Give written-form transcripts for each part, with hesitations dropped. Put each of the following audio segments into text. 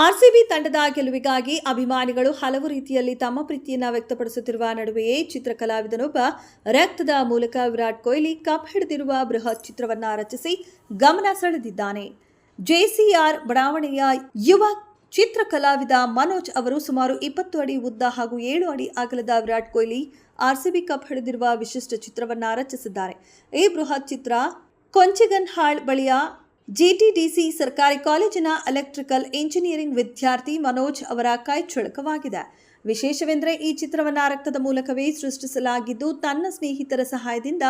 RCB ತಂಡದ ಗೆಲುವಿಗಾಗಿ ಅಭಿಮಾನಿಗಳು ಹಲವು ರೀತಿಯಲ್ಲಿ ತಮ್ಮ ಪ್ರೀತಿಯನ್ನು ವ್ಯಕ್ತಪಡಿಸುತ್ತಿರುವ ನಡುವೆಯೇ ಚಿತ್ರಕಲಾವಿದನೊಬ್ಬ ರಕ್ತದ ಮೂಲಕ ವಿರಾಟ್ ಕೊಹ್ಲಿ ಕಪ್ ಹಿಡಿದಿರುವ ಬೃಹತ್ ಚಿತ್ರವನ್ನ ರಚಿಸಿ ಗಮನ ಸೆಳೆದಿದ್ದಾನೆ. ಜೆಸಿಆರ್ ಬಡಾವಣೆಯ ಯುವ ಚಿತ್ರಕಲಾವಿದ ಮನೋಜ್ ಅವರು ಸುಮಾರು 20 ಅಡಿ ಉದ್ದ ಹಾಗೂ 7 ಅಡಿ ಅಗಲದ ವಿರಾಟ್ ಕೊಹ್ಲಿ ಆರ್ಸಿಬಿ ಕಪ್ ಹಿಡಿದಿರುವ ವಿಶಿಷ್ಟ ಚಿತ್ರವನ್ನ ರಚಿಸಿದ್ದಾರೆ. ಈ ಬೃಹತ್ ಚಿತ್ರ ಕೊಂಚಿಗನ್ಹಾಳ್ ಬಳಿಯ ಜಿಟಿಡಿಸಿ ಸರ್ಕಾರಿ ಕಾಲೇಜಿನ ಎಲೆಕ್ಟ್ರಿಕಲ್ ಇಂಜಿನಿಯರಿಂಗ್ ವಿದ್ಯಾರ್ಥಿ ಮನೋಜ್ ಅವರ ಕೈಚಳಕವಾಗಿದೆ. ವಿಶೇಷವೆಂದರೆ ಈ ಚಿತ್ರವನ್ನು ರಕ್ತದ ಮೂಲಕವೇ ಸೃಷ್ಟಿಸಲಾಗಿದ್ದು, ತನ್ನ ಸ್ನೇಹಿತರ ಸಹಾಯದಿಂದ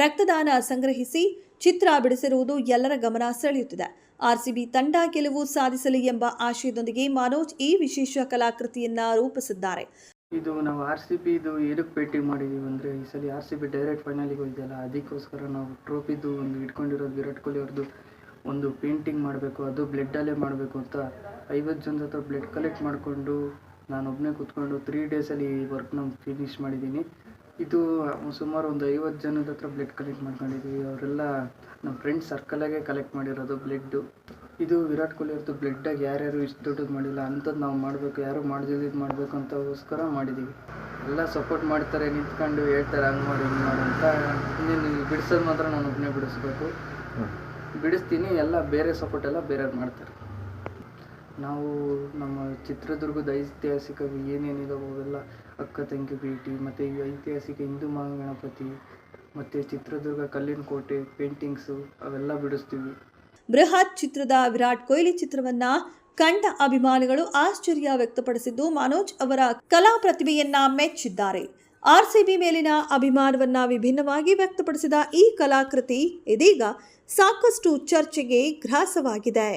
ರಕ್ತದಾನ ಸಂಗ್ರಹಿಸಿ ಚಿತ್ರ ಬಿಡಿಸಿರುವುದು ಎಲ್ಲರ ಗಮನ ಸೆಳೆಯುತ್ತಿದೆ. ಆರ್ಸಿಬಿ ತಂಡ ಗೆಲುವು ಸಾಧಿಸಲಿ ಎಂಬ ಆಶಯದೊಂದಿಗೆ ಮನೋಜ್ ಈ ವಿಶೇಷ ಕಲಾಕೃತಿಯನ್ನ ರೂಪಿಸಿದ್ದಾರೆ. ಇದು ನಾವು RCB ಏನಕ್ಕೆ ಭೇಟಿ ಮಾಡಿದ್ದೀವಿ ಅಂದರೆ, ಈ ಸಲ RCB ಡೈರೆಕ್ಟ್ ಫೈನಲಿಗೆ ಹೋಗಿದ್ದೆಲ್ಲ, ಅದಕ್ಕೋಸ್ಕರ ನಾವು ಟ್ರೋಫಿದು ಒಂದು ಇಟ್ಕೊಂಡಿರೋದು ವಿರಾಟ್ ಕೊಹ್ಲಿ ಅವ್ರದ್ದು ಒಂದು ಪೇಂಟಿಂಗ್ ಮಾಡಬೇಕು, ಅದು ಬ್ಲಡ್ಡಲ್ಲೇ ಮಾಡಬೇಕು ಅಂತ 50 ಜನದ ಹತ್ರ ಬ್ಲಡ್ ಕಲೆಕ್ಟ್ ಮಾಡಿಕೊಂಡು ನಾನು ಒಬ್ಬನೇ ಕೂತ್ಕೊಂಡು 3 ಡೇಸಲ್ಲಿ ಈ ವರ್ಕ್ನ ಫಿನಿಷ್ ಮಾಡಿದ್ದೀನಿ. ಇದು ಸುಮಾರು ಒಂದು 50 ಜನದ ಹತ್ರ ಬ್ಲಡ್ ಕಲೆಕ್ಟ್ ಮಾಡ್ಕೊಂಡಿದ್ದೀವಿ. ಅವರೆಲ್ಲ ನಮ್ಮ ಫ್ರೆಂಡ್ಸ್ ಸರ್ಕಲಾಗೆ ಕಲೆಕ್ಟ್ ಮಾಡಿರೋದು ಬ್ಲಡ್ಡು. ಇದು ವಿರಾಟ್ ಕೊಹ್ಲಿ ಅವ್ರದ್ದು ಬ್ಲಡ್ಡಾಗಿ ಯಾರ್ಯಾರು ಇಷ್ಟು ದೊಡ್ಡದು ಮಾಡಿಲ್ಲ ಅಂಥದ್ದು ನಾವು ಮಾಡಬೇಕು, ಯಾರು ಮಾಡಿದ್ದು ಮಾಡಬೇಕು ಅಂತಗೋಸ್ಕರ ಮಾಡಿದ್ದೀವಿ. ಎಲ್ಲ ಸಪೋರ್ಟ್ ಮಾಡ್ತಾರೆ, ನಿಂತ್ಕೊಂಡು ಹೇಳ್ತಾರೆ ಹಂಗೆ ಮಾಡಿ ಹಿಂಗೆ ಮಾಡಿ ಅಂತ. ನೀನು ಬಿಡಿಸೋದು ಮಾತ್ರ ನಾನು ಒಬ್ಬನೇ ಬಿಡಿಸ್ಬೇಕು, ಬಿಡಿಸ್ತೀನಿ, ಎಲ್ಲ ಬೇರೆ ಸಪೋರ್ಟ್ ಎಲ್ಲ ಬೇರೆಯವ್ರು ಮಾಡ್ತಾರೆ. ನಾವು ನಮ್ಮ ಚಿತ್ರದುರ್ಗದ ಐತಿಹಾಸಿಕ ಏನೇನಿದಾವೆ ಅವೆಲ್ಲ ಅಕ್ಕ ತಂಗಿ ಭೇಟಿ, ಮತ್ತು ಈ ಐತಿಹಾಸಿಕ ಹಿಂದೂ ಮಹಾಗಣಪತಿ ಮತ್ತು ಚಿತ್ರದುರ್ಗ ಕಲ್ಲಿನ ಕೋಟೆ ಪೇಂಟಿಂಗ್ಸು ಅವೆಲ್ಲ ಬಿಡಿಸ್ತೀವಿ. ಬೃಹತ್ ಚಿತ್ರದ ವಿರಾಟ್ ಕೊಹ್ಲಿ ಚಿತ್ರವನ್ನ ಕಂಡ ಅಭಿಮಾನಿಗಳು ಆಶ್ಚರ್ಯ ವ್ಯಕ್ತಪಡಿಸಿದ್ದು, ಮನೋಜ್ ಅವರ ಕಲಾ ಪ್ರತಿಭೆಯನ್ನ ಮೆಚ್ಚಿದ್ದಾರೆ. ಆರ್ಸಿಬಿ ಮೇಲಿನ ಅಭಿಮಾನವನ್ನ ವಿಭಿನ್ನವಾಗಿ ವ್ಯಕ್ತಪಡಿಸಿದ ಈ ಕಲಾಕೃತಿ ಇದೀಗ ಸಾಕಷ್ಟು ಚರ್ಚೆಗೆ ಗ್ರಾಸವಾಗಿದೆ.